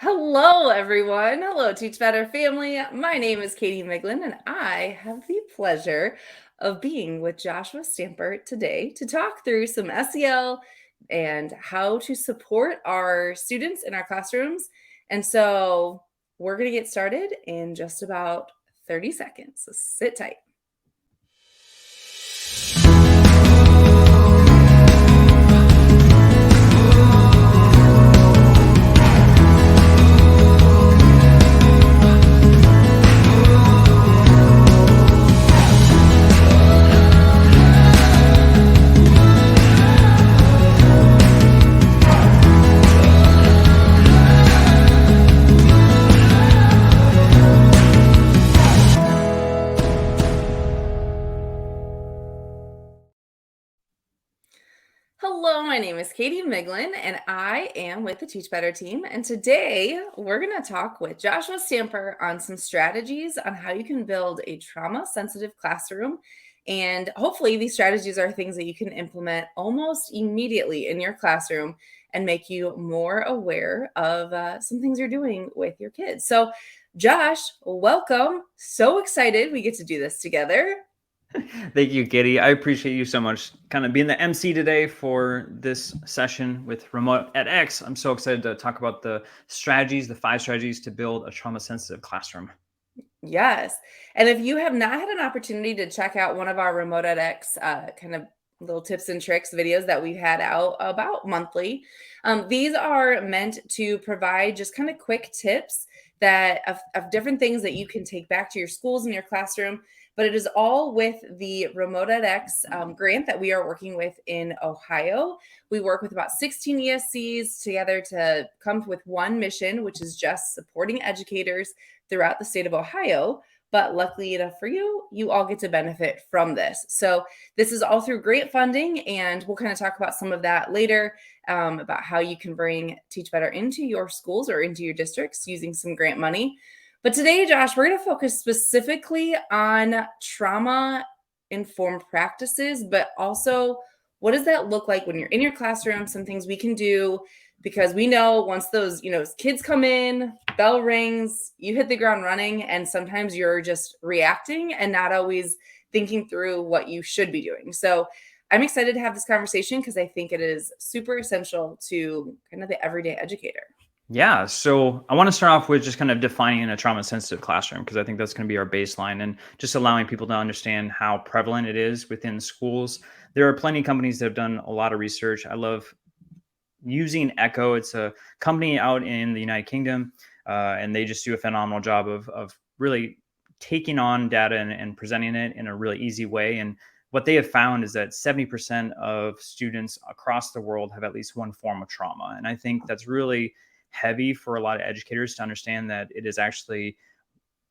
Hello, everyone. Hello, Teach Better family. My name is Katie Miglin, and I have the pleasure of being with Joshua Stamper today to talk through some SEL and how to support our students in our classrooms. And so we're going to get started in just about 30 seconds. So sit tight. Hello, my name is Katie Miglin, and I am with the Teach Better team. And today we're going to talk with Joshua Stamper on some strategies on how you can build a trauma sensitive classroom. And hopefully, these strategies are things that you can implement almost immediately in your classroom and make you more aware of some things you're doing with your kids. So, Josh, welcome. So excited we get to do this together. Thank you, Katie. I appreciate you so much kind of being the MC today for this session with Remote edX. I'm so excited to talk about the strategies, the 5 strategies to build a trauma sensitive classroom. Yes. And if you have not had an opportunity to check out one of our Remote edX kind of little tips and tricks videos that we've had out about monthly, these are meant to provide just kind of quick tips that of different things that you can take back to your schools and your classroom. But it is all with the Remote edX grant that we are working with in Ohio. We work with about 16 ESCs together to come with one mission, which is just supporting educators throughout the state of Ohio. But luckily enough for you, you all get to benefit from this. So this is all through grant funding, and we'll kind of talk about some of that later about how you can bring Teach Better into your schools or into your districts using some grant money. But today, Josh, we're going to focus specifically on trauma informed practices, but also what does that look like when you're in your classroom? Some things we can do because we know once those, kids come in, bell rings, you hit the ground running, and sometimes you're just reacting and not always thinking through what you should be doing. So I'm excited to have this conversation because I think it is super essential to kind of the everyday educator. Yeah, so I want to start off with just kind of defining a trauma sensitive classroom because I think that's going to be our baseline and just allowing people to understand how prevalent it is within schools. There are plenty of companies that have done a lot of research. I love using Echo. It's a company out in the United Kingdom, and they just do a phenomenal job of really taking on data and presenting it in a really easy way. And what they have found is that 70% of students across the world have at least one form of trauma. And I think that's really heavy for a lot of educators to understand that it is actually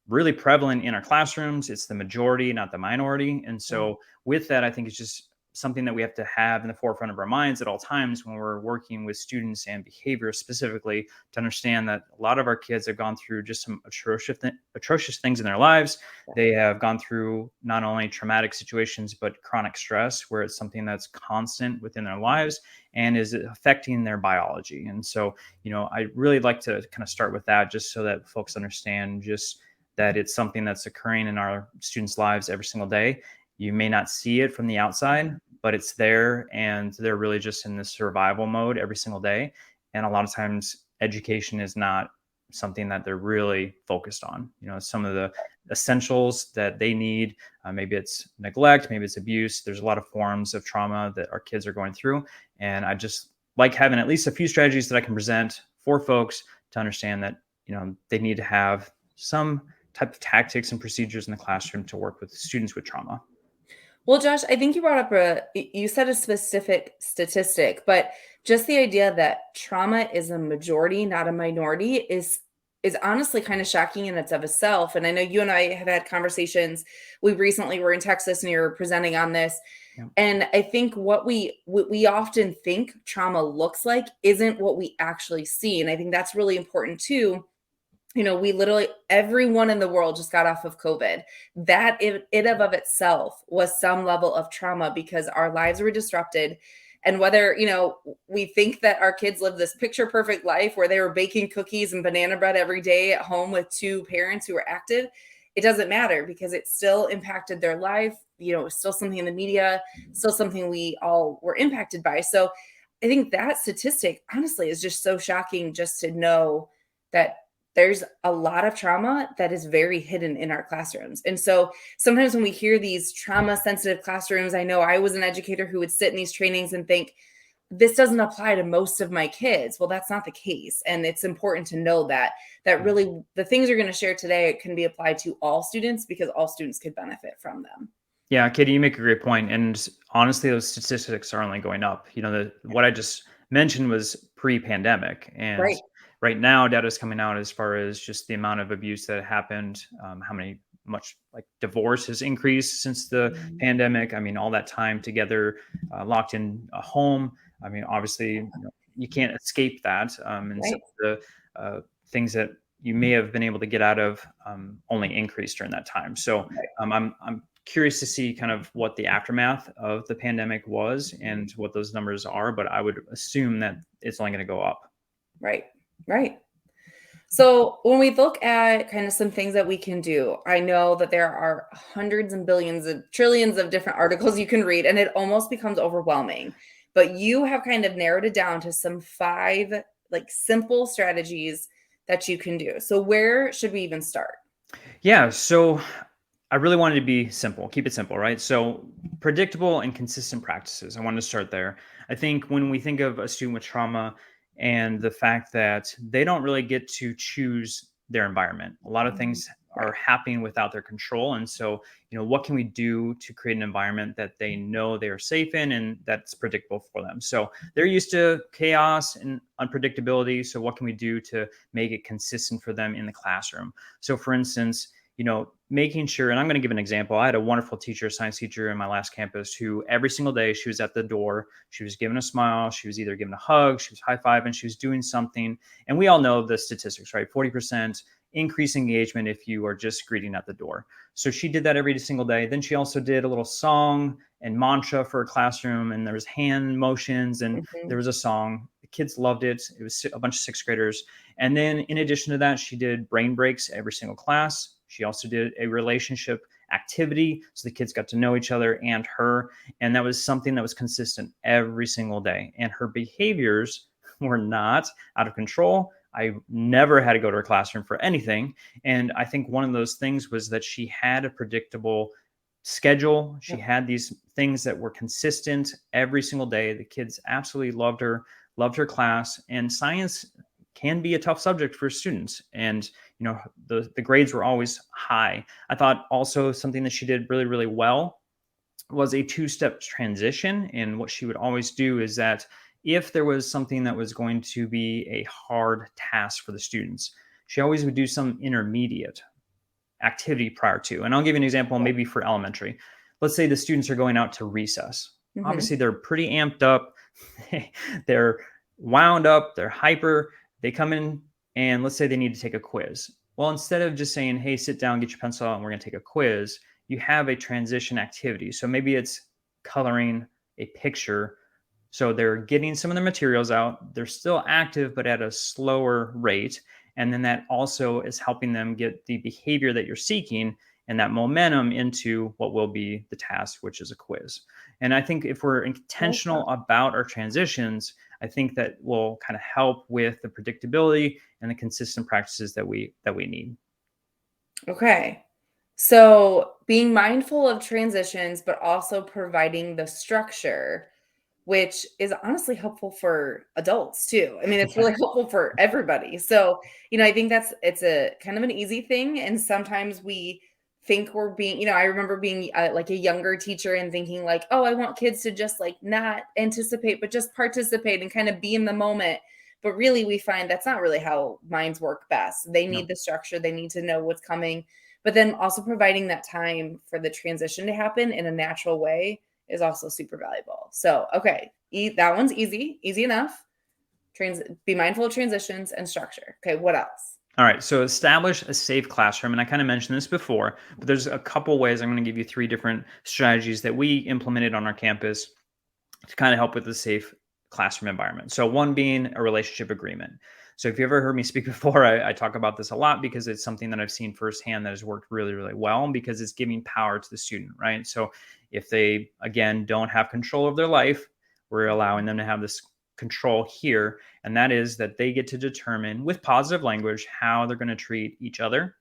really prevalent in our classrooms. It's the majority, not the minority. And so with that, I think it's just something that we have to have in the forefront of our minds at all times when we're working with students and behavior specifically to understand that a lot of our kids have gone through just some atrocious things in their lives. They have gone through not only traumatic situations, but chronic stress, where it's something that's constant within their lives and is affecting their biology. And so, I really like to kind of start with that just so that folks understand just that it's something that's occurring in our students' lives every single day. You may not see it from the outside, but it's there, and they're really just in this survival mode every single day. And a lot of times education is not something that they're really focused on. Some of the essentials that they need, maybe it's neglect, maybe it's abuse. There's a lot of forms of trauma that our kids are going through. And I just like having at least a few strategies that I can present for folks to understand that, they need to have some type of tactics and procedures in the classroom to work with students with trauma. Well, Josh, I think you brought up you said a specific statistic, but just the idea that trauma is a majority, not a minority is honestly kind of shocking in its of itself. And I know you and I have had conversations. We recently were in Texas and you were presenting on this. Yeah. And I think what we often think trauma looks like isn't what we actually see. And I think that's really important too. We literally, everyone in the world just got off of COVID. That it of itself was some level of trauma because our lives were disrupted. And whether, we think that our kids live this picture perfect life where they were baking cookies and banana bread every day at home with two parents who were active, it doesn't matter because it still impacted their life. It was still something in the media, still something we all were impacted by. So I think that statistic, honestly, is just so shocking just to know that there's a lot of trauma that is very hidden in our classrooms. And so sometimes when we hear these trauma sensitive classrooms, I know I was an educator who would sit in these trainings and think, this doesn't apply to most of my kids. Well, that's not the case. And it's important to know that really the things you're going to share today can be applied to all students because all students could benefit from them. Yeah, Katie, you make a great point. And honestly, those statistics are only going up. What I just mentioned was pre-pandemic. And Right. right now, data is coming out as far as just the amount of abuse that happened, much like divorce has increased since the pandemic. I mean, all that time together, locked in a home. I mean, obviously, you can't escape that. And Right. some of the things that you may have been able to get out of only increased during that time. So I'm curious to see kind of what the aftermath of the pandemic was and what those numbers are, but I would assume that it's only going to go up. Right. Right. So when we look at kind of some things that we can do, I know that there are hundreds and billions and trillions of different articles you can read, and it almost becomes overwhelming. But you have kind of narrowed it down to some 5 like simple strategies that you can do. So where should we even start? Yeah. So I really wanted to be simple, keep it simple, right? So predictable and consistent practices. I wanted to start there. I think when we think of a student with trauma and the fact that they don't really get to choose their environment, a lot of things are happening without their control. And so, what can we do to create an environment that they know they are safe in and that's predictable for them? So they're used to chaos and unpredictability. So what can we do to make it consistent for them in the classroom? So for instance, making sure, and I'm going to give an example. I had a wonderful teacher, science teacher in my last campus who every single day she was at the door, she was giving a smile, she was either giving a hug, she was high-fiving, she was doing something. And we all know the statistics, right? 40% increase engagement if you are just greeting at the door. So she did that every single day. Then she also did a little song and mantra for a classroom, and there was hand motions and there was a song. The kids loved it. It was a bunch of 6th graders. And then in addition to that, she did brain breaks every single class. She also did a relationship activity. So the kids got to know each other and her. And that was something that was consistent every single day. And her behaviors were not out of control. I never had to go to her classroom for anything. And I think one of those things was that she had a predictable schedule. She had these things that were consistent every single day. The kids absolutely loved her class. And science can be a tough subject for students. And, the grades were always high. I thought also something that she did really, really well was a 2-step transition. And what she would always do is that if there was something that was going to be a hard task for the students, she always would do some intermediate activity prior to. And I'll give you an example, maybe for elementary. Let's say the students are going out to recess. Obviously, they're pretty amped up. They're wound up. They're hyper. They come in and let's say they need to take a quiz. Well, instead of just saying, hey, sit down, get your pencil out, and we're going to take a quiz, you have a transition activity. So maybe it's coloring a picture. So they're getting some of the materials out. They're still active, but at a slower rate. And then that also is helping them get the behavior that you're seeking and that momentum into what will be the task, which is a quiz. And I think if we're intentional about our transitions, I think that will kind of help with the predictability and the consistent practices that we need. Okay. So being mindful of transitions, but also providing the structure, which is honestly helpful for adults too. I mean, it's really helpful for everybody. So, I think it's a kind of an easy thing. And sometimes we think we're being, I remember being like a younger teacher and thinking like, oh, I want kids to just like not anticipate, but just participate and kind of be in the moment. But really, we find that's not really how minds work best. They need the structure. They need to know what's coming. But then also providing that time for the transition to happen in a natural way is also super valuable. So, okay, that one's easy enough. Be mindful of transitions and structure. Okay, what else? All right, so establish a safe classroom. And I kind of mentioned this before, but there's a couple ways. I'm going to give you 3 different strategies that we implemented on our campus to kind of help with the safe classroom environment. So one being a relationship agreement. So if you ever heard me speak before, I talk about this a lot because it's something that I've seen firsthand that has worked really, really well, because it's giving power to the student, right? So if they, again, don't have control of their life, we're allowing them to have this control here. And that is that they get to determine with positive language how they're going to treat each other,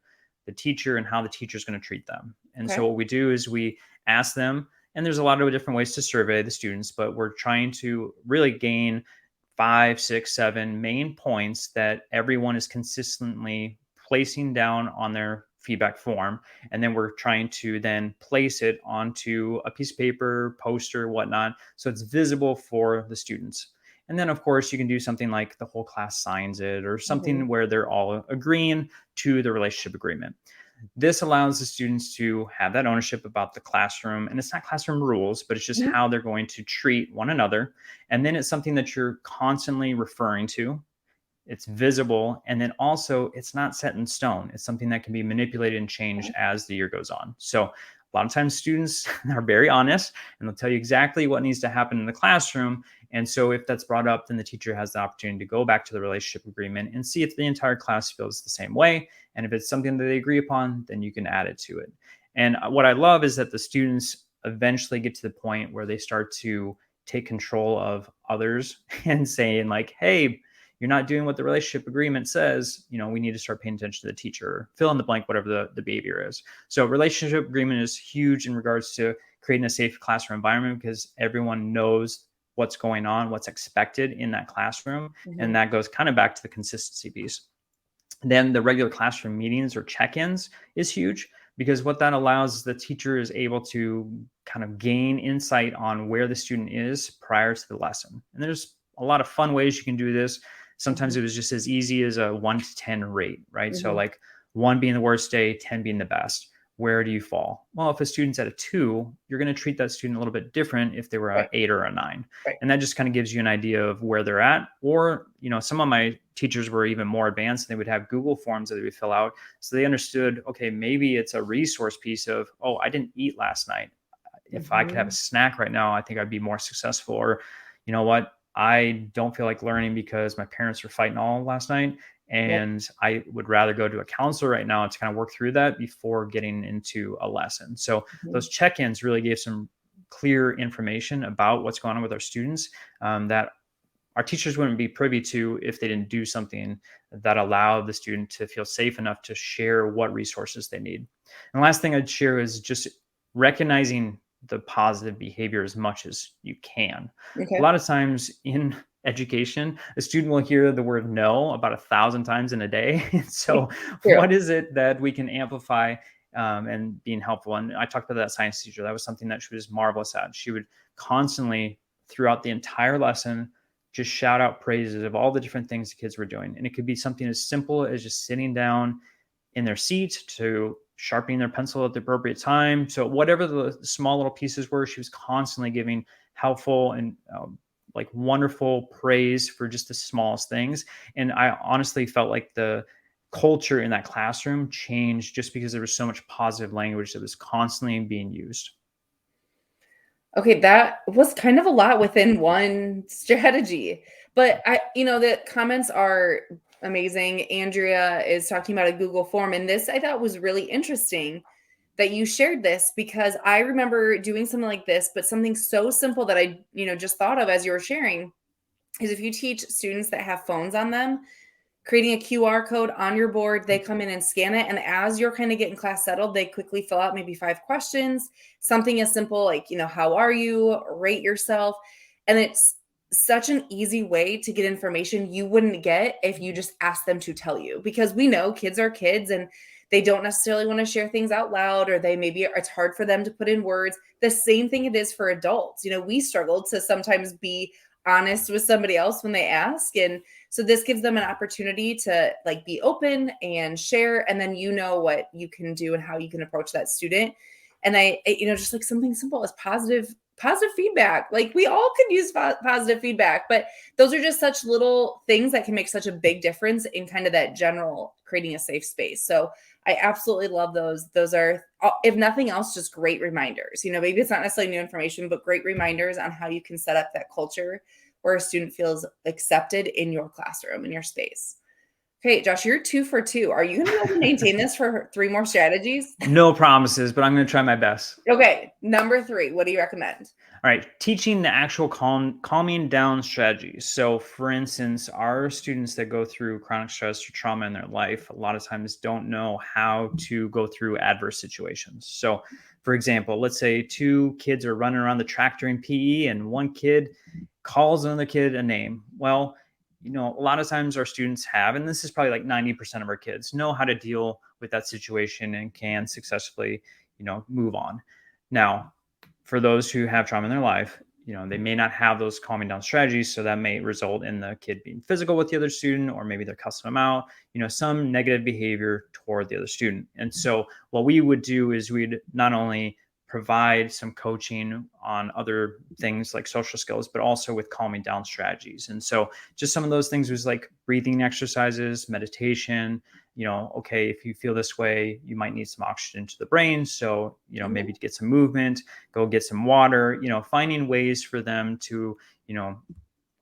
the teacher, and how the teacher is going to treat them. And so Okay. what we do is we ask them, and there's a lot of different ways to survey the students, but we're trying to really gain 5, 6, 7 main points that everyone is consistently placing down on their feedback form. And then we're trying to then place it onto a piece of paper, poster, whatnot, so it's visible for the students. And then, of course, you can do something like the whole class signs it, or Mhm. something where they're all agreeing to the relationship agreement. This allows the students to have that ownership about the classroom. And it's not classroom rules, but it's just Mhm. how they're going to treat one another. And then it's something that you're constantly referring to. It's visible. And then also, it's not set in stone. It's something that can be manipulated and changed as the year goes on. So a lot of times students are very honest, and they'll tell you exactly what needs to happen in the classroom. And so if that's brought up, then the teacher has the opportunity to go back to the relationship agreement and see if the entire class feels the same way. And if it's something that they agree upon, then you can add it to it. And what I love is that the students eventually get to the point where they start to take control of others and saying, like, hey, you're not doing what the relationship agreement says, we need to start paying attention to the teacher, fill in the blank, whatever the behavior is. So relationship agreement is huge in regards to creating a safe classroom environment, because everyone knows what's going on, what's expected in that classroom. And Mhm. that goes kind of back to the consistency piece. Then the regular classroom meetings or check-ins is huge, because what that allows is the teacher is able to kind of gain insight on where the student is prior to the lesson. And there's a lot of fun ways you can do this. Sometimes Mhm. it was just as easy as a 1 to 10 rate, right? So Mhm. like 1 being the worst day, 10 being the best. Where do you fall? Well, if a student's at a 2, you're going to treat that student a little bit different if they were an Right. 8 or a 9. Right. And that just kind of gives you an idea of where they're at. Or, some of my teachers were even more advanced, and they would have Google forms that they would fill out. So they understood, okay, maybe it's a resource piece of, oh, I didn't eat last night. If I could have a Mhm. snack right now, I think I'd be more successful. Or, you know what? I don't feel like learning because my parents were fighting all last night. Yep. And I would rather go to a counselor right now to kind of work through that before getting into a lesson. So Mhm. those check-ins really gave some clear information about what's going on with our students, that our teachers wouldn't be privy to if they didn't do something that allowed the student to feel safe enough to share what resources they need. And the last thing I'd share is just recognizing the positive behavior as much as you can. A Okay. lot of times in education, a student will hear the word no about 1,000 times in a day. So, True. what is it that we can amplify, and being helpful? And I talked about that science teacher. That was something that she was marvelous at. She would constantly, throughout the entire lesson, just shout out praises of all the different things the kids were doing. And it could be something as simple as just sitting down in their seat, to sharpening their pencil at the appropriate time. So whatever the small little pieces were, she was constantly giving helpful and like wonderful praise for just the smallest things. And I honestly felt like the culture in that classroom changed just because there was so much positive language that was constantly being used. Okay, that was kind of a lot within one strategy. But the comments are amazing. Andrea is talking about a Google form, and this I thought was really interesting that you shared this, because I remember doing something like this, but something so simple that I just thought of as you were sharing is if you teach students that have phones on them, creating a QR code on your board. They come in and scan it. And as you're kind of getting class settled, they quickly fill out maybe 5 questions, something as simple like how are you, rate yourself. And it's such an easy way to get information you wouldn't get if you just asked them to tell you, because we know kids are kids and they don't necessarily want to share things out loud, or they maybe it's hard for them to put in words. The same thing it is for adults. We struggle to sometimes be honest with somebody else when they ask. And so this gives them an opportunity to like be open and share, and then what you can do and how you can approach that student. And just like something simple as positive positive feedback. Like we all could use positive feedback, but those are just such little things that can make such a big difference in kind of that general creating a safe space. So I absolutely love those. Those are, if nothing else, just great reminders. Maybe it's not necessarily new information, but great reminders on how you can set up that culture where a student feels accepted in your classroom, in your space. Okay, Josh, you're 2 for 2. Are you going to be able to maintain this for 3 more strategies? No promises, but I'm going to try my best. Okay, number 3, what do you recommend? All right, teaching the actual calming down strategies. So, for instance, our students that go through chronic stress or trauma in their life, a lot of times don't know how to go through adverse situations. So, for example, let's say 2 kids are running around the track during PE and one kid calls another kid a name. Well, a lot of times our students have, and this is probably like 90% of our kids, know how to deal with that situation and can successfully, move on. Now, for those who have trauma in their life, they may not have those calming down strategies. So that may result in the kid being physical with the other student, or maybe they're cussing them out, some negative behavior toward the other student. And so what we would do is we'd not only provide some coaching on other things like social skills, but also with calming down strategies. And so just some of those things was like breathing exercises, meditation, okay, if you feel this way, you might need some oxygen to the brain. So, maybe to get some movement, go get some water, finding ways for them to,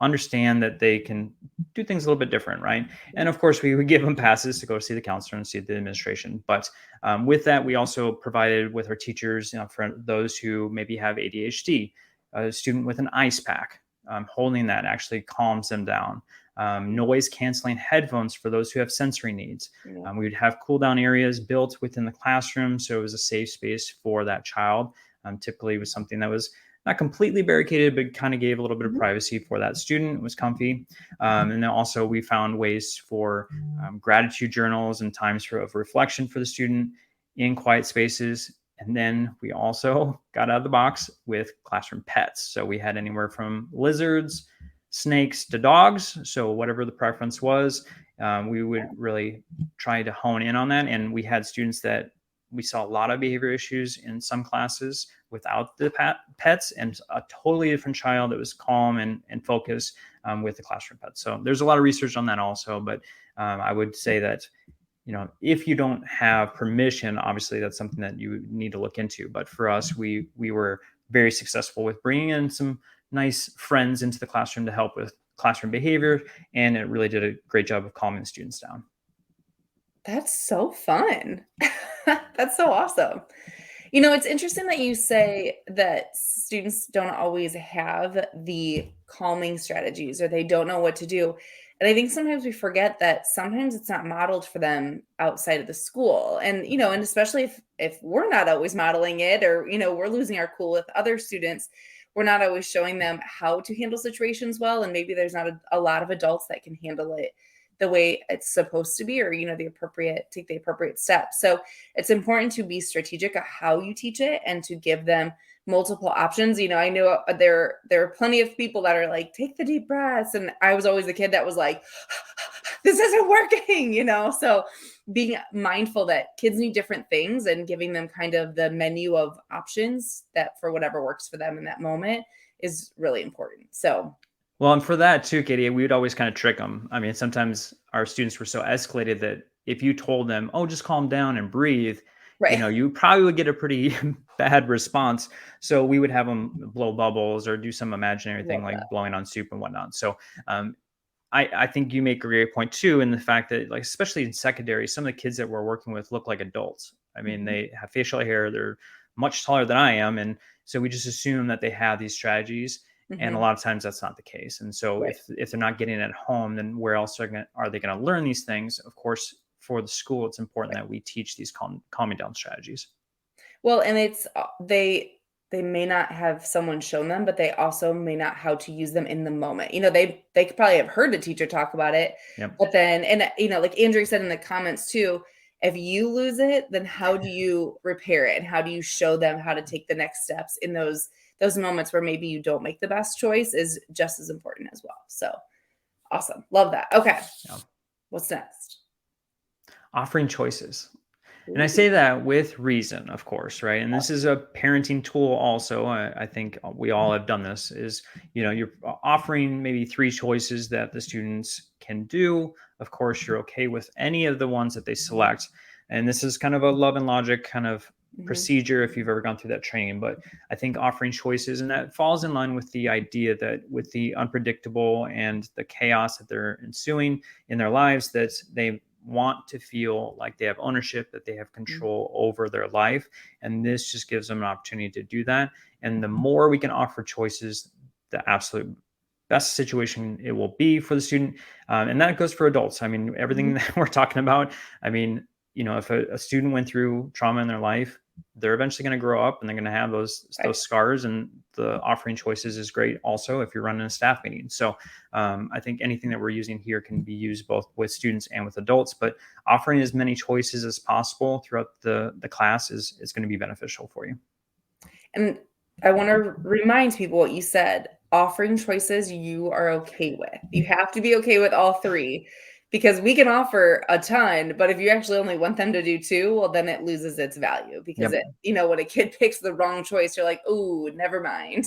understand that they can do things a little bit different, right? And of course, we would give them passes to go see the counselor and see the administration. But with that, we also provided with our teachers, for those who maybe have ADHD, a student with an ice pack, holding that actually calms them down. Noise canceling headphones for those who have sensory needs. Yeah. We would have cool down areas built within the classroom, so it was a safe space for that child. Typically, it was something that was not completely barricaded, but kind of gave a little bit of privacy for that student. It was comfy. And then also we found ways for gratitude journals and times of reflection for the student in quiet spaces. And then we also got out of the box with classroom pets. So we had anywhere from lizards, snakes to dogs. So whatever the preference was, we would really try to hone in on that. And we had students that we saw a lot of behavior issues in some classes without the pets, and a totally different child that was calm and focused with the classroom pets. So there's a lot of research on that also, but I would say that, if you don't have permission, obviously that's something that you need to look into. But for us, we were very successful with bringing in some nice friends into the classroom to help with classroom behavior, and it really did a great job of calming the students down. That's so fun. That's so awesome. It's interesting that you say that students don't always have the calming strategies, or they don't know what to do. And I think sometimes we forget that sometimes it's not modeled for them outside of the school. And, and especially if we're not always modeling it, or, we're losing our cool with other students, we're not always showing them how to handle situations well. And maybe there's not a lot of adults that can handle it the way it's supposed to be, or, take the appropriate steps. So it's important to be strategic of how you teach it and to give them multiple options. I know there are plenty of people that are like, take the deep breaths. And I was always the kid that was like, this isn't working, so being mindful that kids need different things and giving them kind of the menu of options that for whatever works for them in that moment is really important. So well, and for that too, Katie, we would always kind of trick them. I mean, sometimes our students were so escalated that if you told them, oh, just calm down and breathe, right, you probably would get a pretty bad response. So we would have them blow bubbles or do some imaginary thing like blowing on soup and whatnot. So I think you make a great point too, in the fact that, like, especially in secondary, some of the kids that we're working with look like adults. I mean, they have facial hair, they're much taller than I am. And so we just assume that they have these strategies. And a lot of times that's not the case. And so if they're not getting it at home, then where else are they going to learn these things? Of course, for the school, it's important that we teach these calming down strategies. Well, and it's they may not have someone shown them, but they also may not how to use them in the moment. They could probably have heard the teacher talk about it, but then, and like Andrew said in the comments too, if you lose it, then how do you repair it? And how do you show them how to take the next steps in those moments where maybe you don't make the best choice is just as important as well. So awesome. Love that. Okay. Yeah. What's next? Offering choices. And I say that with reason, of course, right? And this is a parenting tool also. I think we all have done this is, you're offering maybe 3 choices that the students can do. Of course, you're okay with any of the ones that they select. And this is kind of a love and logic kind of procedure if you've ever gone through that training. But I think offering choices, and that falls in line with the idea that with the unpredictable and the chaos that they're ensuing in their lives, that they want to feel like they have ownership, that they have control over their life. And this just gives them an opportunity to do that. And the more we can offer choices, the absolute best situation it will be for the student. And that goes for adults. I mean, everything that we're talking about, I mean, if a student went through trauma in their life, they're eventually going to grow up and they're going to have those scars, and the offering choices is great also if you're running a staff meeting. So I think anything that we're using here can be used both with students and with adults, but offering as many choices as possible throughout the class is going to be beneficial for you. And I want to remind people what you said, offering choices you are okay with. You have to be okay with all 3, because we can offer a ton, but if you actually only want them to do 2, well, then it loses its value, because when a kid picks the wrong choice, you're like, oh, never mind.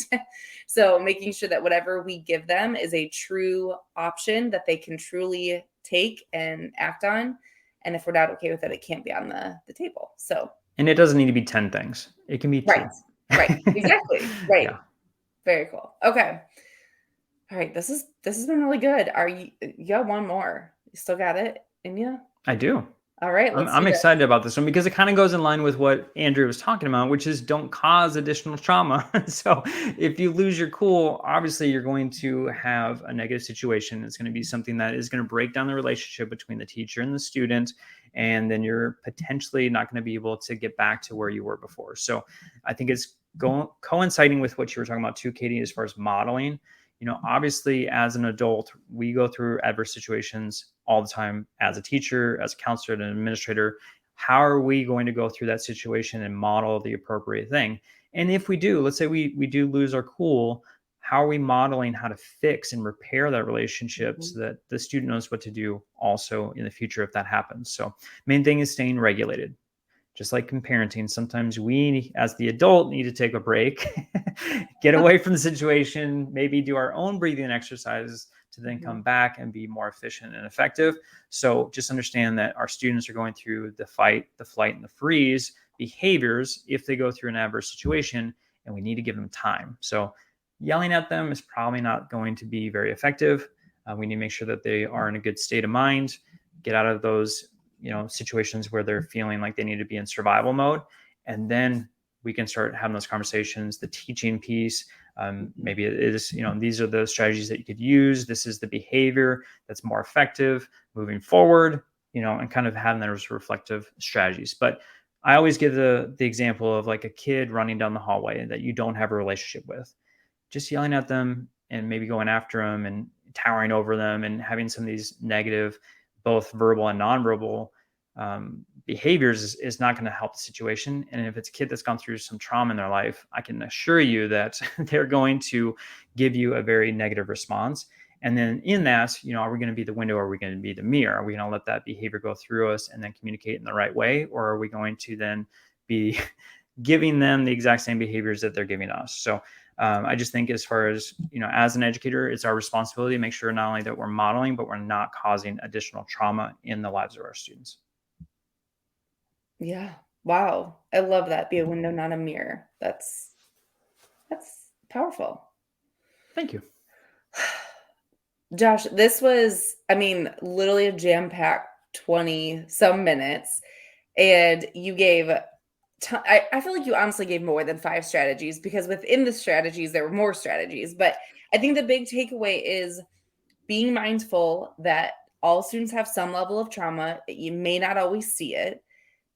So making sure that whatever we give them is a true option that they can truly take and act on. And if we're not okay with it, it can't be on the table. So, and it doesn't need to be 10 things. It can be 2. Right. Exactly. Right. Yeah. Very cool. Okay. All right. This has been really good. You got one more? You still got it in you? I do. All right. I'm excited about this one because it kind of goes in line with what Andrew was talking about, which is don't cause additional trauma. So if you lose your cool, obviously you're going to have a negative situation. It's going to be something that is going to break down the relationship between the teacher and the student. And then you're potentially not going to be able to get back to where you were before. So I think it's coinciding with what you were talking about too, Katie, as far as modeling. Obviously as an adult, we go through adverse situations all the time as a teacher, as a counselor, and an administrator. How are we going to go through that situation and model the appropriate thing? And if we do, let's say we do lose our cool, how are we modeling how to fix and repair that relationship so that the student knows what to do also in the future if that happens? So main thing is staying regulated. Just like in parenting, sometimes we, as the adult, need to take a break, get away from the situation, maybe do our own breathing exercises to then come back and be more efficient and effective. So just understand that our students are going through the fight, the flight, and the freeze behaviors if they go through an adverse situation, and we need to give them time. So yelling at them is probably not going to be very effective. We need to make sure that they are in a good state of mind, get out of those situations where they're feeling like they need to be in survival mode. And then we can start having those conversations, the teaching piece. Maybe it is, these are the strategies that you could use. This is the behavior that's more effective moving forward, and kind of having those reflective strategies. But I always give the example of like a kid running down the hallway that you don't have a relationship with. Just yelling at them and maybe going after them and towering over them and having some of these negative, both verbal and nonverbal behaviors is not going to help the situation. And if it's a kid that's gone through some trauma in their life, I can assure you that they're going to give you a very negative response. And then in that, are we going to be the window? Or are we going to be the mirror? Are we going to let that behavior go through us and then communicate in the right way? Or are we going to then be giving them the exact same behaviors that they're giving us? So I just think as far as, as an educator, it's our responsibility to make sure not only that we're modeling, but we're not causing additional trauma in the lives of our students. Yeah. Wow. I love that. Be a window, not a mirror. That's powerful. Thank you. Josh, this was, literally a jam-packed 20 some minutes, and you gave I feel like you honestly gave more than 5 strategies, because within the strategies, there were more strategies. But I think the big takeaway is being mindful that all students have some level of trauma. You may not always see it,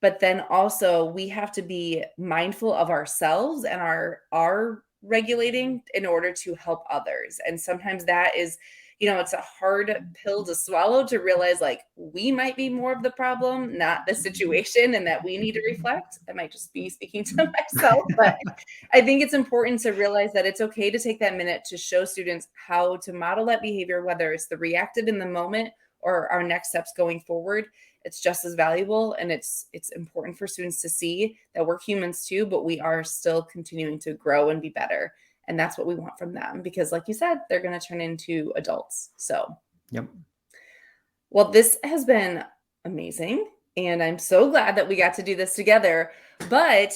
but then also we have to be mindful of ourselves and our regulating in order to help others. And sometimes that is, it's a hard pill to swallow, to realize like we might be more of the problem, not the situation, and that we need to reflect. I might just be speaking to myself, but I think it's important to realize that it's okay to take that minute to show students how to model that behavior, whether it's the reactive in the moment or our next steps going forward, it's just as valuable. And it's important for students to see that we're humans too, but we are still continuing to grow and be better. And that's what we want from them, because like you said, they're going to turn into adults. So, Yep. well, this has been amazing. And I'm so glad that we got to do this together. But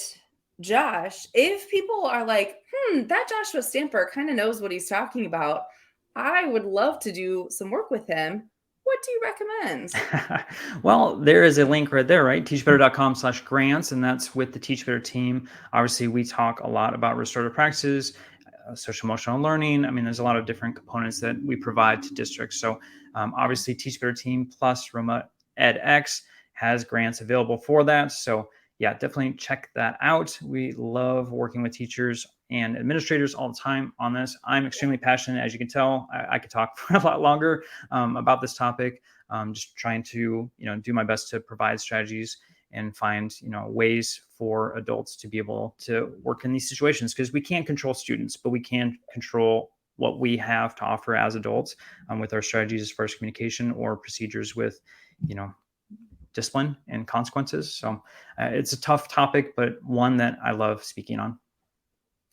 Josh, if people are like, that Joshua Stamper kind of knows what he's talking about, I would love to do some work with him. What do you recommend? Well, there is a link right there, right? teachbetter.com/grants, and that's with the Teach Better team. Obviously, we talk a lot about restorative practices, social emotional learning. I mean, there's a lot of different components that we provide to districts. So obviously, Teach Better team plus Remote edX has grants available for that. So yeah, definitely check that out. We love working with teachers and administrators all the time on this. I'm extremely passionate, as you can tell. I could talk for a lot longer about this topic. Just trying to, do my best to provide strategies and find, ways for adults to be able to work in these situations, because we can't control students, but we can control what we have to offer as adults with our strategies as far as communication or procedures with, discipline and consequences. So it's a tough topic, but one that I love speaking on.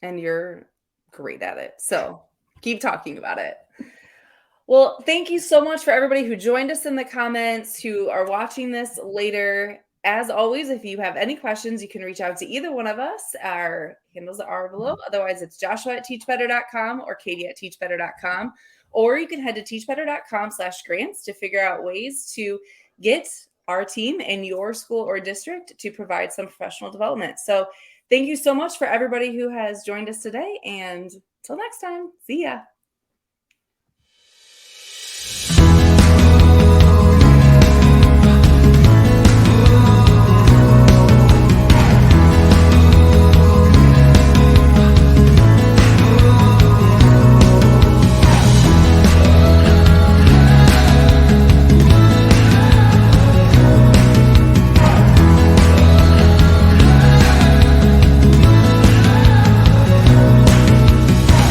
And you're great at it. So keep talking about it. Well, thank you so much for everybody who joined us in the comments, who are watching this later. As always, if you have any questions, you can reach out to either one of us. Our handles are below. Otherwise, it's joshua@teachbetter.com or katie@teachbetter.com. Or you can head to teachbetter.com/grants to figure out ways to get our team in your school or district to provide some professional development. So thank you so much for everybody who has joined us today. And till next time, see ya.